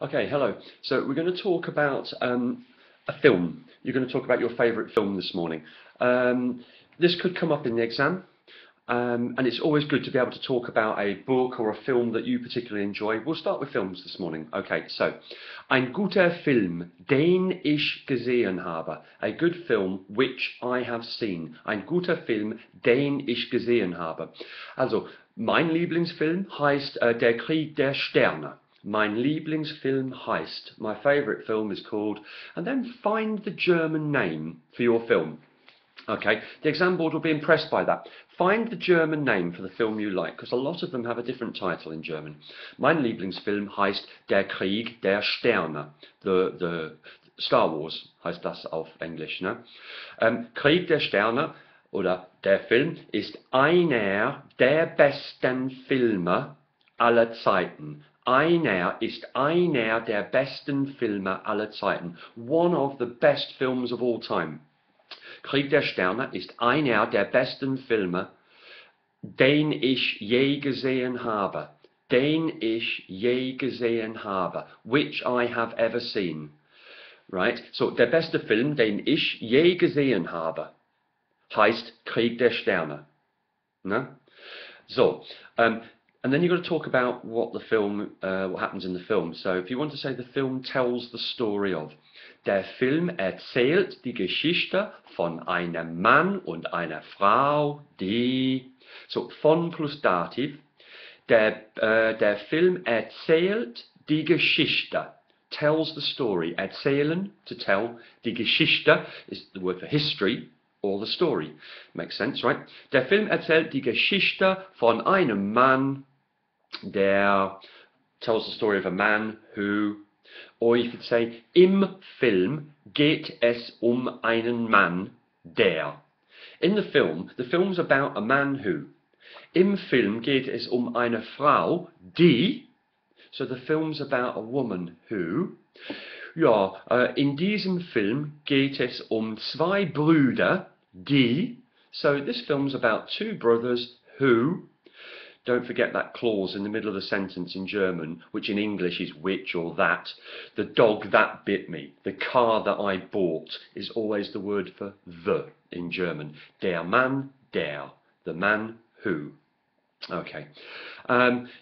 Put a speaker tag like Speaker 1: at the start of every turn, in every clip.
Speaker 1: Okay, hello. So we're going to talk about a film. You're going to talk about your favourite film this morning. This could come up in the exam, and it's always good to be able to talk about a book or a film that you particularly enjoy. We'll start with films this morning. Okay, so ein guter Film, den ich gesehen habe. A good film which I have seen. Ein guter Film, den ich gesehen habe. Also, mein Lieblingsfilm heißt Der Krieg der Sterne. Mein Lieblingsfilm heißt. My favourite film is called, and then find the German name for your film. Okay, the exam board will be impressed by that. Find the German name for the film you like, because a lot of them have a different title in German. Mein Lieblingsfilm heißt Der Krieg der Sterne. The Star Wars heißt das auf Englisch. Ne? Krieg der Sterne oder der Film ist einer der besten Filme aller Zeiten. Einer ist einer der besten Filme aller Zeiten. One of the best films of all time. Krieg der Sterne ist einer der besten Filme, den ich je gesehen habe. Den ich je gesehen habe. Which I have ever seen. Right? So, der beste Film, den ich je gesehen habe, heißt Krieg der Sterne. Ne? So, and then you've got to talk about what the film, what happens in the film. So if you want to say the film tells the story of. Der Film erzählt die Geschichte von einem Mann und einer Frau, die... So, von plus Dativ. Der Film erzählt die Geschichte. Tells the story. Erzählen, to tell. Die Geschichte is the word for history. Or the story. Makes sense, right? Der Film erzählt die Geschichte von einem Mann, der tells the story of a man who, or you could say, im Film geht es einen Mann, der. In the film's about a man who. Im Film geht es eine Frau, die. So the film's about a woman who. Ja, in diesem Film geht es zwei Brüder, die. So this film's about two brothers who. Don't forget that clause in the middle of the sentence in German, which in English is which or that. The dog that bit me, the car that I bought, is always the word for the in German. Der Mann, der. The man who. Okay.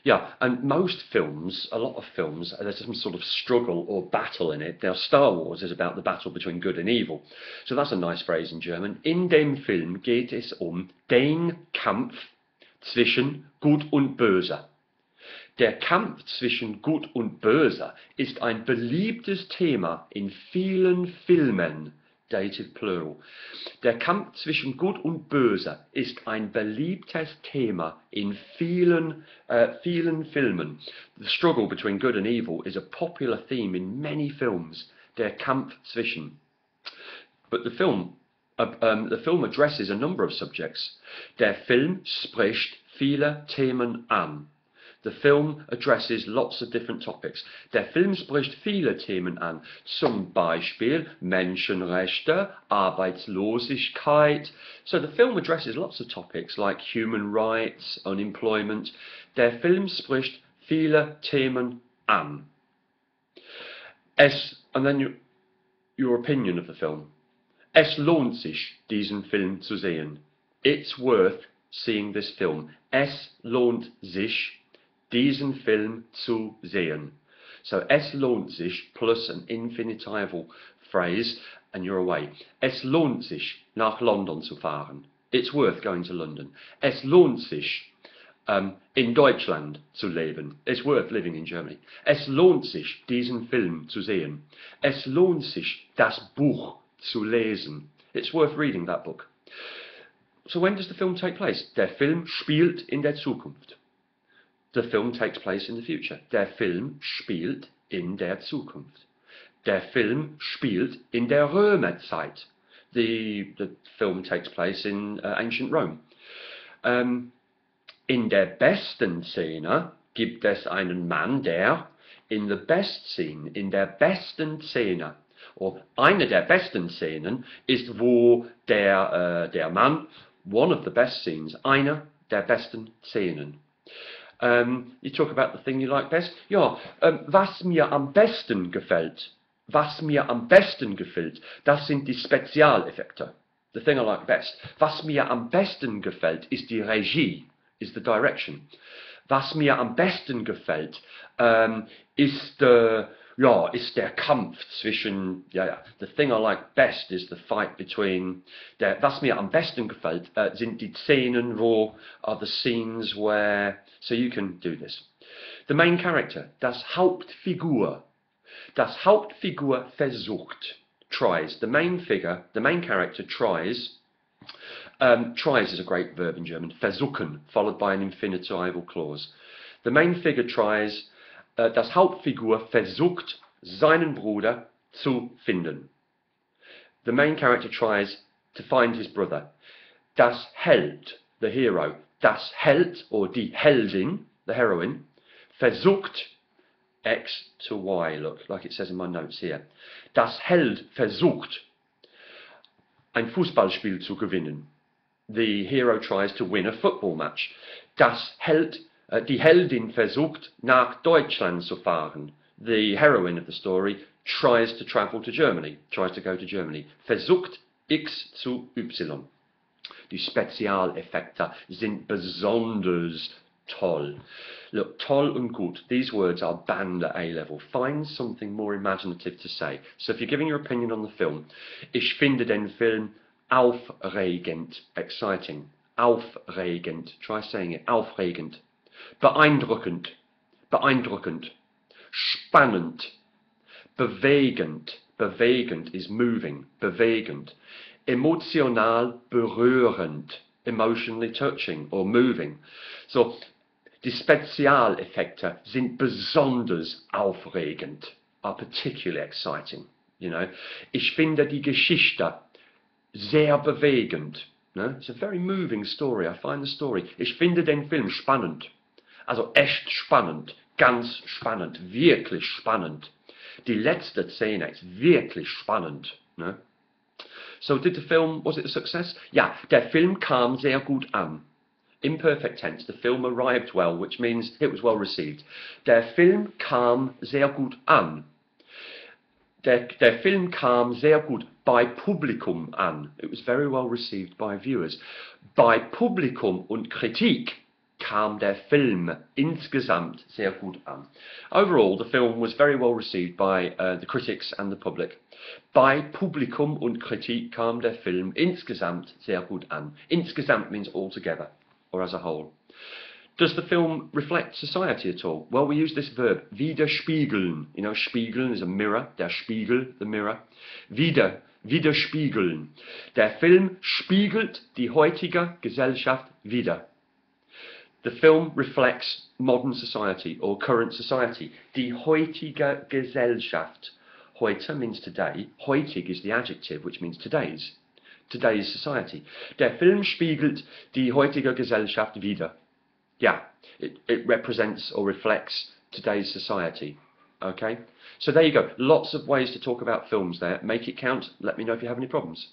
Speaker 1: Yeah, and most films, a lot of films, there's some sort of struggle or battle in it. Now, Star Wars is about the battle between good and evil. So that's a nice phrase in German. In dem Film geht es den Kampf zwischen Gut und Böse. Der Kampf zwischen Gut und Böse ist ein beliebtes Thema in vielen Filmen. Dative plural. Der Kampf zwischen Gut und Böse ist ein beliebtes Thema in vielen Filmen. The struggle between good and evil is a popular theme in many films. Der Kampf zwischen. But the film addresses a number of subjects. Der Film spricht viele Themen an. The film addresses lots of different topics. Der Film spricht viele Themen an. Zum Beispiel Menschenrechte, Arbeitslosigkeit. So the film addresses lots of topics like human rights, unemployment. Der Film spricht viele Themen an. And then your opinion of the film. Es lohnt sich, diesen Film zu sehen. It's worth seeing this film. Es lohnt sich, diesen Film zu sehen. So, es lohnt sich plus an infinitival phrase and you're away. Es lohnt sich, nach London zu fahren. It's worth going to London. Es lohnt sich, in Deutschland zu leben. It's worth living in Germany. Es lohnt sich, diesen Film zu sehen. Es lohnt sich, das Buch zu lesen. It's worth reading that book. So when does the film take place? Der Film spielt in der Zukunft. The film takes place in the future. Der Film spielt in der Zukunft. Der Film spielt in der Römerzeit. The film takes place in ancient Rome. In der besten Szene gibt es einen Mann, der in the best scene, in der besten Szene, oder eine der besten Szenen ist, wo der Mann, one of the best scenes, eine der besten Szenen. You talk about the thing you like best. Ja, was mir am besten gefällt, was mir am besten gefällt, das sind die Spezialeffekte. The thing I like best. Was mir am besten gefällt, ist die Regie, is the direction. Was mir am besten gefällt, ist der Kampf zwischen, the thing I like best is the fight between, was mir am besten gefällt, sind die Szenen, are the scenes where, so you can do this. The main character, das Hauptfigur versucht, tries, the main character tries, tries is a great verb in German, versuchen, followed by an infinitive clause. The main figure tries, das Hauptfigur versucht, seinen Bruder zu finden. The main character tries to find his brother. Das Held, the hero, das Held, or die Heldin, the heroine, versucht, X to Y, look, like it says in my notes here. Das Held versucht, ein Fußballspiel zu gewinnen. The hero tries to win a football match. Die Heldin versucht, nach Deutschland zu fahren. The heroine of the story tries to travel to Germany, tries to go to Germany. Versucht X zu Y. Die Spezialeffekte sind besonders toll. Look, toll und gut. These words are banned at A-level. Find something more imaginative to say. So if you're giving your opinion on the film, ich finde den Film aufregend, exciting. Aufregend. Try saying it. Aufregend. Beeindruckend. Beeindruckend. Spannend. Bewegend. Bewegend is moving. Bewegend. Emotional berührend. Emotionally touching or moving. So, die Spezialeffekte sind besonders aufregend, are particularly exciting. You know, ich finde die Geschichte sehr bewegend. No? It's a very moving story. I find the story. Ich finde den Film spannend. Also echt spannend, ganz spannend, wirklich spannend. Die letzte Szene ist wirklich spannend. No? So did the film, was it a success? Ja, der Film kam sehr gut an. Imperfect tense, the film arrived well, which means it was well received. Der Film kam sehr gut an. Der Film kam sehr gut bei Publikum an. It was very well received by viewers. Bei Publikum und Kritik kam der Film insgesamt sehr gut an. Overall, the film was very well received by the critics and the public. Bei Publikum und Kritik kam der Film insgesamt sehr gut an. Insgesamt means altogether, or as a whole. Does the film reflect society at all? Well, we use this verb, widerspiegeln. You know, spiegeln is a mirror, der Spiegel, the mirror. Widerspiegeln. Der Film spiegelt die heutige Gesellschaft wider. The film reflects modern society or current society. Die heutige Gesellschaft. Heute means today. Heutig is the adjective, which means today's society. Der Film spiegelt die heutige Gesellschaft wider. Yeah, it represents or reflects today's society. Okay, so there you go. Lots of ways to talk about films there. Make it count. Let me know if you have any problems.